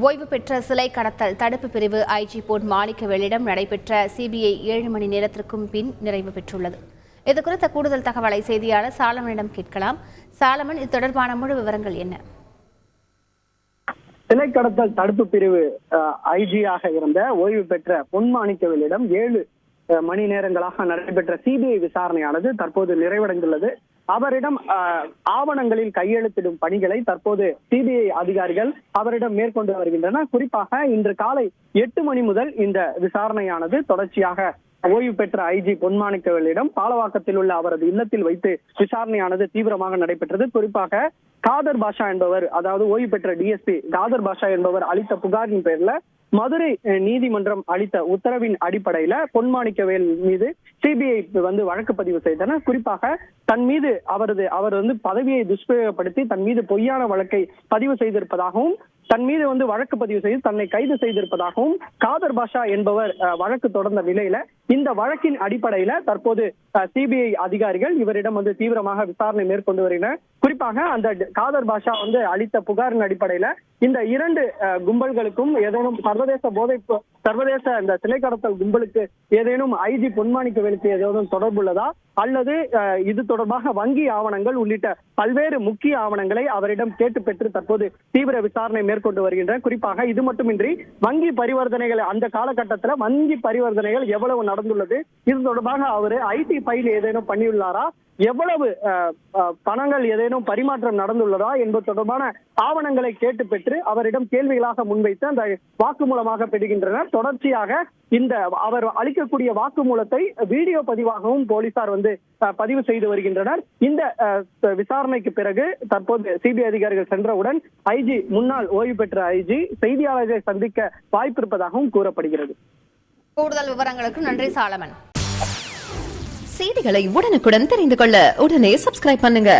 ஓய்வு பெற்ற சிலை கடத்தல் தடுப்பு பிரிவு ஐஜி பொன் மாணிக்கவேலிடம் நடைபெற்ற சிபிஐ 7 மணி நேரத்திற்கும் பின் நிறைவு பெற்றுள்ளது. இதுகுறித்த கூடுதல் தகவலை செய்தியாளர் சாலமனிடம் கேட்கலாம். சாலமன், இது தொடர்பான முழு விவரங்கள் என்ன? சிலை கடத்தல் தடுப்பு பிரிவு ஐஜியாக இருந்த ஓய்வு பெற்ற பொன் மாணிக்கவேலிடம் 7 மணி நேரங்களாக நடைபெற்ற சிபிஐ விசாரணையானது தற்போது நிறைவடைந்துள்ளது. அவரிடம் ஆவணங்களில் கையெழுத்திடும் பணிகளை தற்போது சிபிஐ அதிகாரிகள் அவரிடம் மேற்கொண்டு வருகின்றனர். குறிப்பாக இன்று காலை 8 மணி முதல் இந்த விசாரணையானது தொடர்ச்சியாக ஓய்வு பெற்ற ஐஜி பொன் மாணிக்கவேலிடம் பாலவாக்கத்தில் உள்ள அவரது இல்லத்தில் வைத்து விசாரணையானது தீவிரமாக நடைபெற்றது. குறிப்பாக காதர் பாஷா என்பவர், அதாவது ஓய்வு பெற்ற டிஎஸ்பி காதர் பாஷா என்பவர் அளித்த புகாரின் பேர்ல மதுரை நீதிமன்றம் அளித்த உத்தரவின் அடிப்படையில பொன் மாணிக்கவேல் மீது சிபிஐ வழக்கு பதிவு செய்தனர். குறிப்பாக தன் மீது அவர் பதவியை துஷ்பிரயோகப்படுத்தி தன் மீது பொய்யான வழக்கை பதிவு செய்திருப்பதாகவும், தன் மீது வழக்கு பதிவு செய்து தன்னை கைது செய்திருப்பதாகவும் காதர் பாஷா என்பவர் வழக்கு தொடர்ந்த நிலையில இந்த வழக்கின் அடிப்படையில தற்போது சிபிஐ அதிகாரிகள் இவரிடம் தீவிரமாக விசாரணை மேற்கொண்டு வருகின்றனர். குறிப்பாக அந்த காதர் பாஷா அளித்த புகாரின் அடிப்படையில இந்த 2 கும்பல்களுக்கும் ஏதேனும் சர்வதேச இந்த சிலை கடத்தல் கும்பலுக்கு ஏதேனும் ஐஜி பொன் மாணிக்கவேலுக்கு ஏதேனும் தொடர்புள்ளதா, அல்லது இது தொடர்பாக வங்கி ஆவணங்கள் உள்ளிட்ட பல்வேறு முக்கிய ஆவணங்களை அவரிடம் கேட்டு பெற்று தற்போது தீவிர விசாரணை மேற்கொண்டு வருகின்றனர். குறிப்பாக இது மட்டுமின்றி வங்கி பரிவர்த்தனைகள், அந்த காலகட்டத்தில் வங்கி பரிவர்த்தனைகள் எவ்வளவு நடந்துள்ளது, இது தொடர்பாக அவர் ஐடி ஃபைல் ஏதேனும் பண்ணியுள்ளாரா, எவ்வளவு பணங்கள் ஏதேனும் பரிமாற்றம் நடந்துள்ளதா என்பது தொடர்பான ஆவணங்களை கேட்டு பெற்று அவரிடம் கேள்விகளாக முன்வைத்து அந்த வாக்குமூலமாக பெறுகின்றனர். தொடர்ச்சியாக இந்த அவர் அளிக்கக்கூடிய வாக்குமூலத்தை வீடியோ பதிவாகவும் போலீசார் பதிவு செய்து வருகின்றனர். இந்த விசாரணைக்கு பிறகு தற்போது சிபிஐ அதிகாரிகள் சென்றவுடன் ஐஜி, முன்னாள் ஓய்வு பெற்ற ஐஜி செய்தியாளர்களை சந்திக்க வாய்ப்பிருப்பதாகவும் கூறப்படுகிறது. கூடுதல் விவரங்களுக்கு நன்றி சாலமன். செய்திகளை உடனுக்குடன் தெரிந்து கொள்ள உடனே சப்ஸ்கிரைப் பண்ணுங்க.